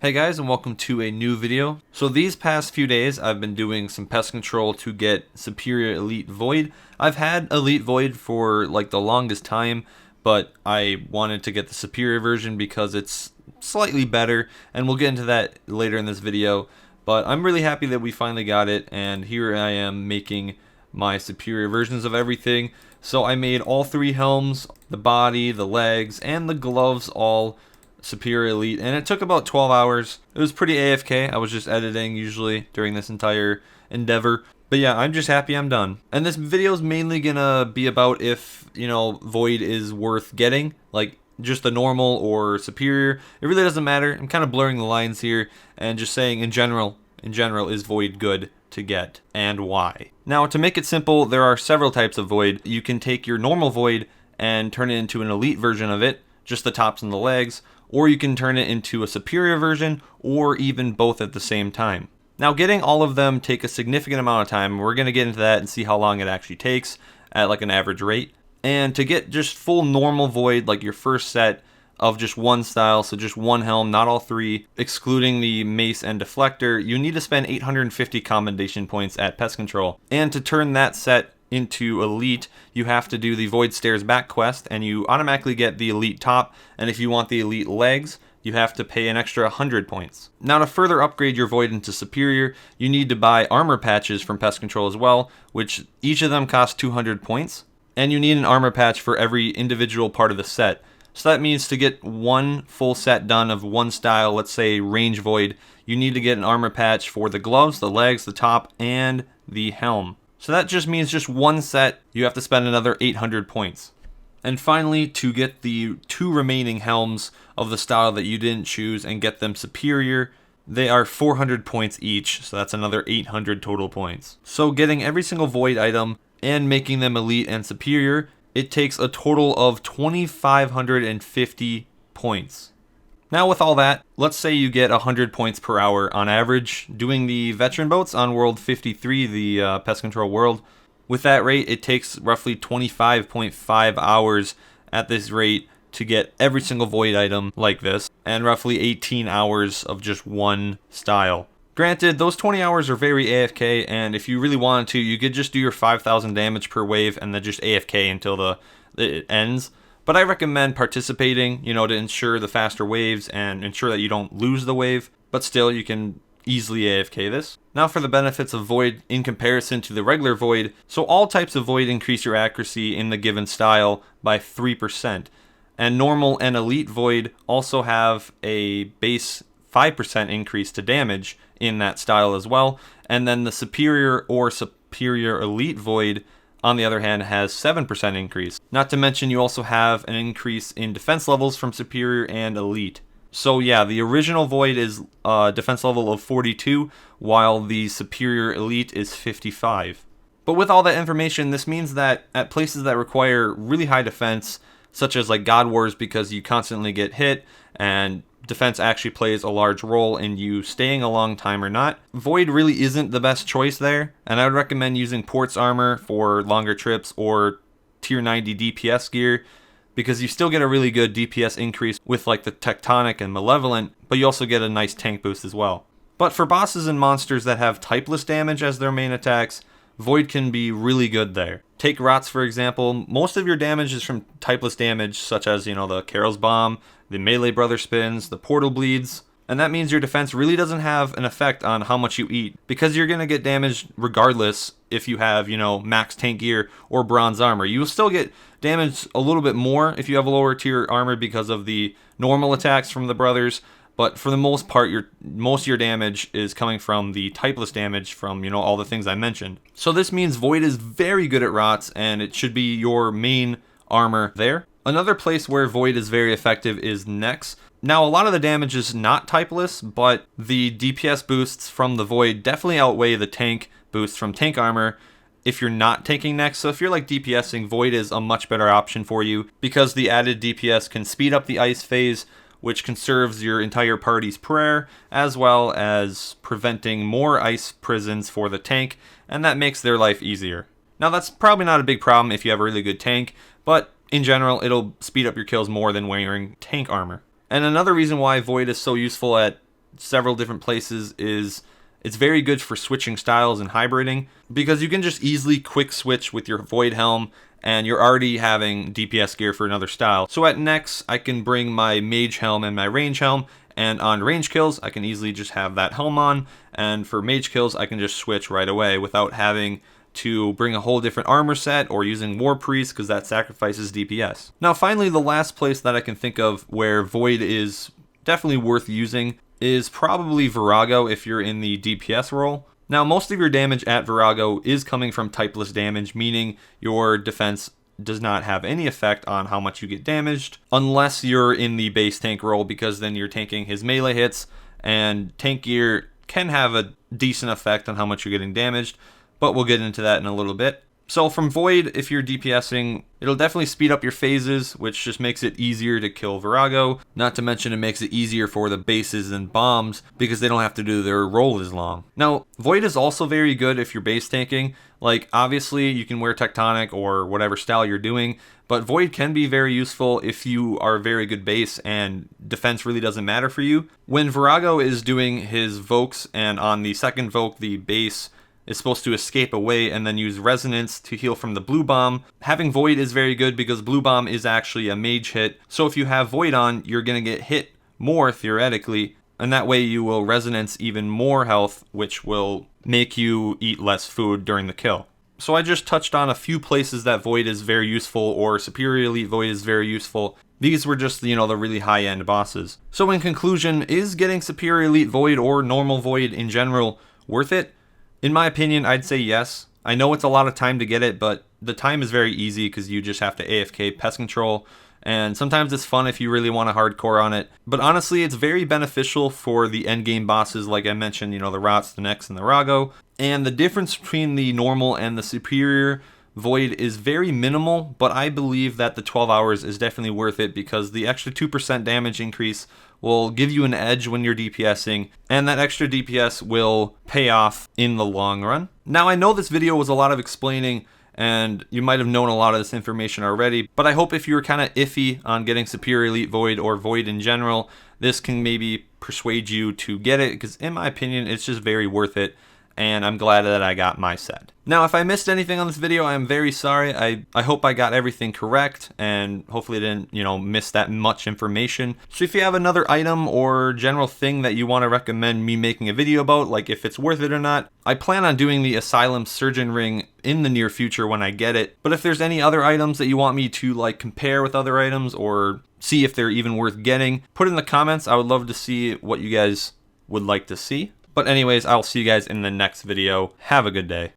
Hey guys, and welcome to a new video. So these past few days I've been doing some pest control to get Superior Elite Void. I've had Elite Void for like the longest time, but I wanted to get the Superior version because it's slightly better, and we'll get into that later in this video. But I'm really happy that we finally got it, and here I am making my Superior versions of everything. So I made all three helms, the body, the legs, and the gloves all Superior Elite, and it took about 12 hours. It was pretty AFK. I was just editing usually during this entire endeavor. But yeah, I'm just happy I'm done. And this video is mainly gonna be about if, Void is worth getting, like just the normal or superior. It really doesn't matter. I'm kind of blurring the lines here and just saying in general, is Void good to get and why? Now, to make it simple, there are several types of Void. You can take your normal Void and turn it into an elite version of it, just the tops and the legs, or you can turn it into a superior version, or even both at the same time. Now, getting all of them take a significant amount of time. We're going to get into that and see how long it actually takes at like an average rate. And to get just full normal Void, like your first set of just one style, so just one helm, not all three, excluding the mace and deflector, you need to spend 850 commendation points at Pest Control. And to turn that set into elite, you have to do the Void Stairs back quest, and you automatically get the elite top, and if you want the elite legs, you have to pay an extra 100 points. Now, to further upgrade your Void into superior, you need to buy armor patches from Pest Control as well, which each of them cost 200 points, and you need an armor patch for every individual part of the set. So that means to get one full set done of one style, let's say range Void, you need to get an armor patch for the gloves, the legs, the top, and the helm. So that just means just one set, you have to spend another 800 points. And finally, to get the two remaining helms of the style that you didn't choose and get them superior, they are 400 points each, so that's another 800 total points. So getting every single Void item and making them elite and superior, it takes a total of 2,550 points. Now, with all that, let's say you get 100 points per hour on average doing the veteran boats on World 53, the Pest Control world. With that rate, it takes roughly 25.5 hours at this rate to get every single Void item like this, and roughly 18 hours of just one style. Granted, those 20 hours are very AFK, and if you really wanted to, you could just do your 5,000 damage per wave and then just AFK until it ends. But I recommend participating, to ensure the faster waves and ensure that you don't lose the wave. But still, you can easily AFK this. Now for the benefits of Void in comparison to the regular Void. So all types of Void increase your accuracy in the given style by 3%. And normal and elite Void also have a base 5% increase to damage in that style as well. And then the superior or superior elite Void, on the other hand, has 7% increase. Not to mention you also have an increase in defense levels from superior and elite. So yeah, the original Void is defense level of 42, while the superior elite is 55. But with all that information, this means that at places that require really high defense, such as like God Wars, because you constantly get hit and defense actually plays a large role in you staying a long time or not, Void really isn't the best choice there, and I would recommend using Port's armor for longer trips or tier 90 DPS gear, because you still get a really good DPS increase with like the Tectonic and Malevolent, but you also get a nice tank boost as well. But for bosses and monsters that have typeless damage as their main attacks, Void can be really good there. Take Rots for example. Most of your damage is from typeless damage, such as, the Carol's Bomb, the Melee Brother Spins, the Portal Bleeds, and that means your defense really doesn't have an effect on how much you eat, because you're going to get damaged regardless if you have, max tank gear or bronze armor. You will still get damaged a little bit more if you have a lower tier armor because of the normal attacks from the brothers, but for the most part, most of your damage is coming from the typeless damage from, all the things I mentioned. So this means Void is very good at Rots, and it should be your main armor there. Another place where Void is very effective is Nex. Now, a lot of the damage is not typeless, but the DPS boosts from the Void definitely outweigh the tank boosts from tank armor if you're not taking Nex. So if you're like DPSing, Void is a much better option for you, because the added DPS can speed up the ice phase, which conserves your entire party's prayer, as well as preventing more ice prisons for the tank, and that makes their life easier. Now, that's probably not a big problem if you have a really good tank, but in general, it'll speed up your kills more than wearing tank armor. And another reason why Void is so useful at several different places is it's very good for switching styles and hybriding, because you can just easily quick switch with your Void Helm and you're already having DPS gear for another style. So at next, I can bring my Mage Helm and my Range Helm, and on range kills, I can easily just have that helm on, and for mage kills, I can just switch right away without having to bring a whole different armor set or using War Priest, because that sacrifices DPS. Now finally, the last place that I can think of where Void is definitely worth using is probably Virago if you're in the DPS role. Now most of your damage at Virago is coming from typeless damage, meaning your defense does not have any effect on how much you get damaged, unless you're in the base tank role, because then you're tanking his melee hits, and tank gear can have a decent effect on how much you're getting damaged, but we'll get into that in a little bit. So from Void, if you're DPSing, it'll definitely speed up your phases, which just makes it easier to kill Virago. Not to mention it makes it easier for the bases and bombs, because they don't have to do their roll as long. Now, Void is also very good if you're base tanking. Like, obviously, you can wear Tectonic or whatever style you're doing, but Void can be very useful if you are a very good base and defense really doesn't matter for you. When Virago is doing his Vokes, and on the second Voke, the base is supposed to escape away and then use Resonance to heal from the Blue Bomb, having Void is very good because Blue Bomb is actually a mage hit. So if you have Void on, you're going to get hit more theoretically, and that way you will Resonance even more health, which will make you eat less food during the kill. So I just touched on a few places that Void is very useful, or Superior Elite Void is very useful. These were just, the really high-end bosses. So in conclusion, is getting Superior Elite Void or normal Void in general worth it? In my opinion, I'd say yes. I know it's a lot of time to get it, but the time is very easy because you just have to AFK pest control, and sometimes it's fun if you really want to hardcore on it. But honestly, it's very beneficial for the endgame bosses, like I mentioned, the Rots, the Nex, and the Rago. And the difference between the normal and the superior Void is very minimal, but I believe that the 12 hours is definitely worth it because the extra 2% damage increase will give you an edge when you're DPSing, and that extra DPS will pay off in the long run. Now, I know this video was a lot of explaining, and you might have known a lot of this information already, but I hope if you're kind of iffy on getting Superior Elite Void or Void in general, this can maybe persuade you to get it, because in my opinion, it's just very worth it, and I'm glad that I got my set. Now, if I missed anything on this video, I'm very sorry. I hope I got everything correct, and hopefully I didn't, miss that much information. So if you have another item or general thing that you want to recommend me making a video about, like if it's worth it or not, I plan on doing the Asylum Surgeon Ring in the near future when I get it. But if there's any other items that you want me to compare with other items or see if they're even worth getting, put in the comments. I would love to see what you guys would like to see. But anyways, I'll see you guys in the next video. Have a good day.